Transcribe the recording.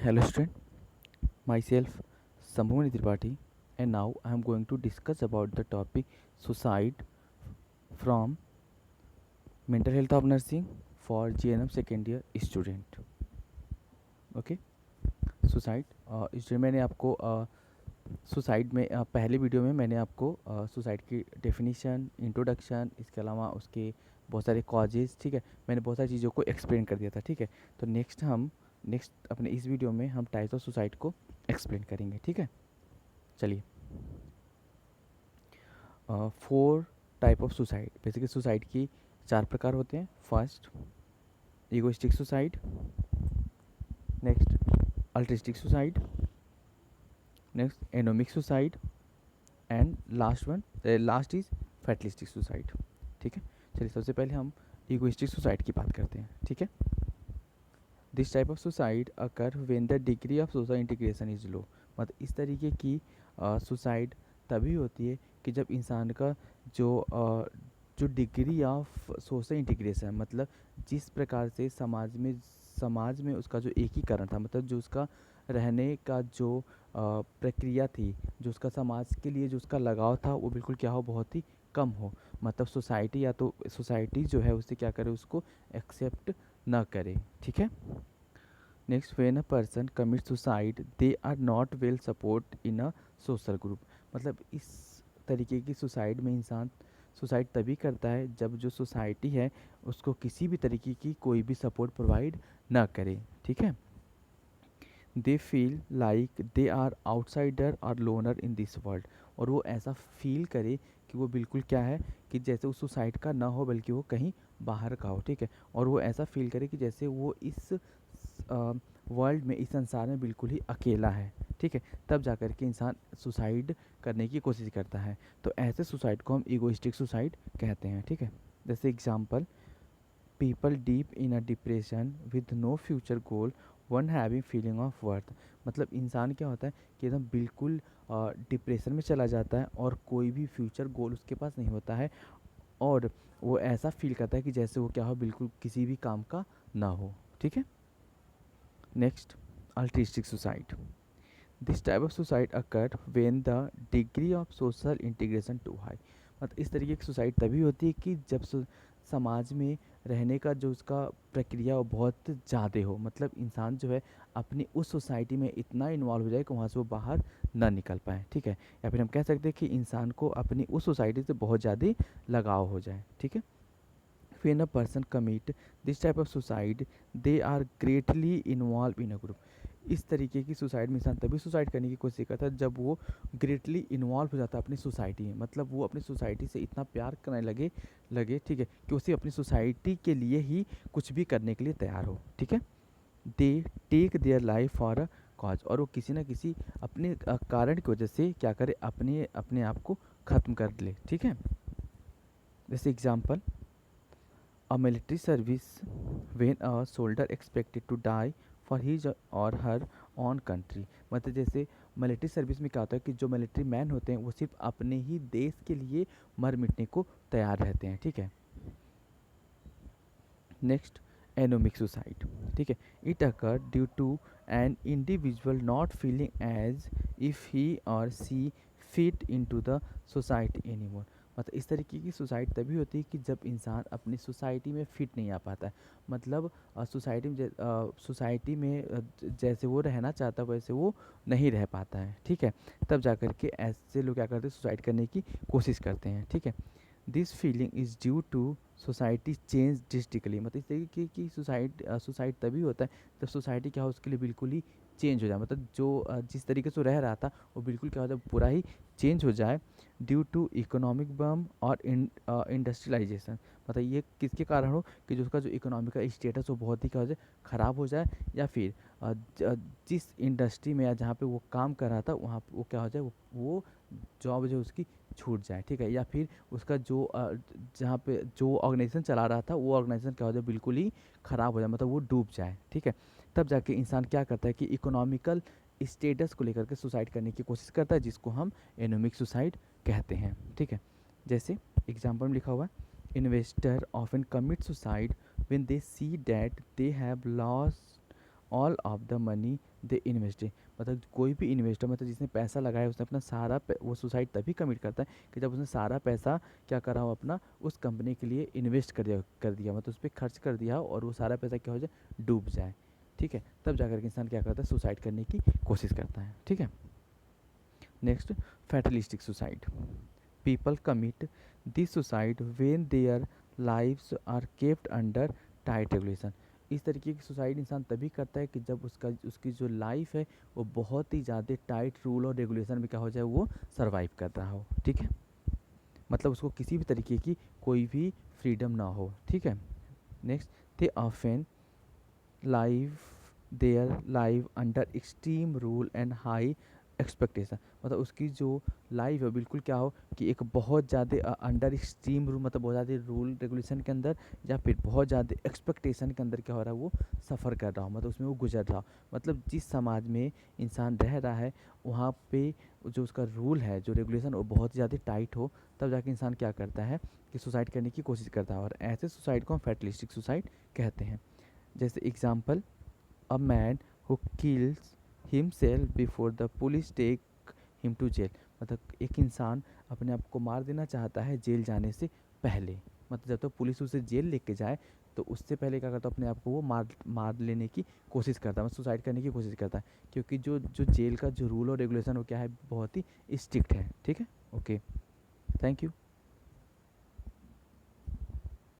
Hello student, myself Sambhumani Tripathi, and now I am going to discuss about the topic suicide from mental health of nursing for GNM second year student. Okay, suicide इसलिए मैंने आपको suicide में पहले video में मैंने आपको suicide की definition, introduction, इसके अलावा उसके बहुत सारे कॉजेज़, ठीक है, मैंने बहुत सारी चीज़ों को एक्सप्लेन कर दिया था, ठीक है। तो नेक्स्ट अपने इस वीडियो में हम टाइप्स ऑफ सुसाइड को एक्सप्लेन करेंगे, ठीक है। चलिए, 4 type of suicide, basically suicide की 4 प्रकार होते हैं। First, egoistic suicide, next altruistic suicide, next anomic suicide, and last is fatalistic suicide, ठीक है। चलिए, सबसे पहले हम ईगोइस्टिक सुसाइड की बात करते हैं, ठीक है। This type of suicide occur when the degree of social integration is low. मतलब इस तरीके की सुसाइड तभी होती है कि जब इंसान का जो डिग्री ऑफ सोशल इंटीग्रेशन, मतलब जिस प्रकार से समाज में उसका जो एकीकरण था, मतलब जो उसका रहने का जो प्रक्रिया थी, जो उसका समाज के लिए जो उसका लगाव था, वो बिल्कुल क्या हो, बहुत ही कम हो। मतलब सोसाइटी जो है उससे क्या करे, उसको एक्सेप्ट ना करे, ठीक है। Next, when a person commit suicide they are not well support in a social group. मतलब इस तरीके की सुसाइड में इंसान सुसाइड तभी करता है जब जो सोसाइटी है उसको किसी भी तरीके की कोई भी सपोर्ट प्रोवाइड ना करे, ठीक है। They feel like they are outsider और लोनर इन दिस वर्ल्ड। और वो ऐसा फील करे कि वो बिल्कुल क्या है, कि जैसे उस सोसाइटी का ना हो बल्कि वो कहीं बाहर का हो, ठीक है। और वो ऐसा फील करे कि जैसे वो इस वर्ल्ड में, इस संसार में बिल्कुल ही अकेला है, ठीक है। तब जाकर के इंसान सुसाइड करने की कोशिश करता है। तो ऐसे सुसाइड को हम ईगोइस्टिक सुसाइड कहते हैं, ठीक है। जैसे example, people deep in a depression with no future goal one having feeling of worth. मतलब इंसान क्या होता है कि एकदम बिल्कुल डिप्रेशन में चला जाता है और कोई भी फ्यूचर गोल उसके पास नहीं होता है, और वो ऐसा फील करता है कि जैसे वो क्या हो, बिल्कुल किसी भी काम का ना हो, ठीक है। Next, altruistic suicide. This type of suicide occur when the degree of social integration too high. मतलब इस तरीके की सुसाइड तभी होती है कि जब समाज में रहने का जो उसका प्रक्रिया वो बहुत ज़्यादा हो। मतलब इंसान जो है अपनी उस सोसाइटी में इतना इन्वॉल्व हो जाए कि वहाँ से वो बाहर ना निकल पाए, ठीक है। या फिर हम कह सकते हैं कि इंसान को अपनी उस सोसाइटी से बहुत ज़्यादा लगाव हो जाए, ठीक है। when a person commit this type of suicide they are greatly involved in a group। इस तरीके की सुसाइड में इंसान तभी सुसाइड करने की कोशिश करता है जब वो ग्रेटली इन्वॉल्व हो जाता है अपनी सोसाइटी में। मतलब वो अपनी सोसाइटी से इतना प्यार करने लगे, ठीक है, कि उसे अपनी सोसाइटी के लिए ही कुछ भी करने के लिए तैयार हो, ठीक है। They take their life for a cause. और वो किसी न किसी अपने कारण की वजह से क्या करे, अपने अपने आप को ख़त्म कर ले, ठीक है। जैसे example, a military service when a soldier expected to die for his or her own country। मतलब जैसे मिलिट्री सर्विस में क्या होता है कि जो मिलिट्री मैन होते हैं वो सिर्फ अपने ही देश के लिए मर मिटने को तैयार रहते हैं, ठीक है। नेक्स्ट, एनोमिक सुसाइड, ठीक है। It occur due to an individual not feeling as if he or she fit into the society anymore. मतलब इस तरीके की सुसाइड तभी होती है कि जब इंसान अपनी सोसाइटी में फिट नहीं आ पाता है। मतलब सोसाइटी में जैसे वो रहना चाहता है वैसे वो नहीं रह पाता है, ठीक है। तब जाकर के ऐसे लोग क्या करते हैं, सुसाइड करने की कोशिश करते हैं, ठीक है। This feeling is due to society change drastically. मतलब इस तरीके की सुसाइड तभी होता है जब सोसाइटी क्या हो, उसके लिए बिल्कुल ही चेंज हो जाए। मतलब जो जिस तरीके से वो रह रहा था वो बिल्कुल क्या हो जाए, पूरा ही चेंज हो जाए। ड्यू टू इकोनॉमिक बम और इंडस्ट्रियलाइजेशन। मतलब ये किसके कारण हो कि जो उसका जो इकोनॉमिकल स्टेटस वो बहुत ही क्या हो जाए, ख़राब हो जाए, या फिर जिस इंडस्ट्री में या जहाँ पे वो काम कर रहा था वहाँ वो क्या हो जाए, वो जॉब जो उसकी छूट जाए, ठीक है। या फिर उसका जो जहाँ पे जो ऑर्गेनाइजेशन चला रहा था वो ऑर्गेनाइजेशन क्या हो जाए, बिल्कुल ही ख़राब हो जाए, मतलब वो डूब जाए, ठीक है। तब जाके इंसान क्या करता है कि इकोनॉमिकल स्टेटस को लेकर के सुसाइड करने की कोशिश करता है, जिसको हम एनोमिक सुसाइड कहते हैं, ठीक है। जैसे एग्जाम्पल में लिखा हुआ है, investor often commit suicide when they see that they have lost all of the money they invested, मतलब कोई भी इन्वेस्टर, मतलब जिसने पैसा लगाया उसने अपना सारा वो सुसाइड तभी कमिट करता है कि जब उसने सारा पैसा क्या करा हो अपना उस कंपनी के लिए इन्वेस्ट कर दिया मतलब उस पर खर्च कर दिया हो और वो सारा पैसा क्या हो जाए, डूब जाए। ठीक है, तब जाकर के इंसान क्या करता है, सुसाइड करने की कोशिश करता है। ठीक है, next, fatalistic suicide. People commit this suicide when their lives are kept under tight regulation. इस तरीके की सुसाइड इंसान तभी करता है कि जब उसकी जो लाइफ है वो बहुत ही ज़्यादा टाइट रूल और रेगुलेशन में क्या हो जाए, वो सर्वाइव कर रहा हो। ठीक है, मतलब उसको किसी भी तरीके की कोई भी फ्रीडम ना हो। ठीक है, next, they often live their live under extreme rule and high expectation, मतलब उसकी जो लाइफ है बिल्कुल क्या हो कि एक बहुत ज़्यादा अंडर एक्सट्रीम रूल, मतलब बहुत ज़्यादा रूल रेगुलेशन के अंदर या फिर बहुत ज़्यादा एक्सपेक्टेशन के अंदर क्या हो रहा है, वो सफ़र कर रहा हो, मतलब उसमें वो गुजर रहा हो। मतलब जिस समाज में इंसान रह रहा है वहाँ पे जो उसका रूल है, जो रेगुलेशन, वो बहुत ज़्यादा टाइट हो, तब जाके इंसान क्या करता है कि सुसाइड करने की कोशिश करता है, और ऐसे सुसाइड को हम फैटलिस्टिक सुसाइड कहते हैं। जैसे example, a man who kills himself before the police take him to jail, मतलब एक इंसान अपने आप को मार देना चाहता है जेल जाने से पहले, मतलब जब तक पुलिस उसे जेल लेके जाए तो उससे पहले क्या करता है, अपने आप को वो मार लेने की कोशिश करता है, मतलब सुसाइड करने की कोशिश करता है, क्योंकि जो जो जेल का जो रूल और रेगुलेशन वो क्या है, बहुत ही स्ट्रिक्ट है। ठीक है, ओके, थैंक यू।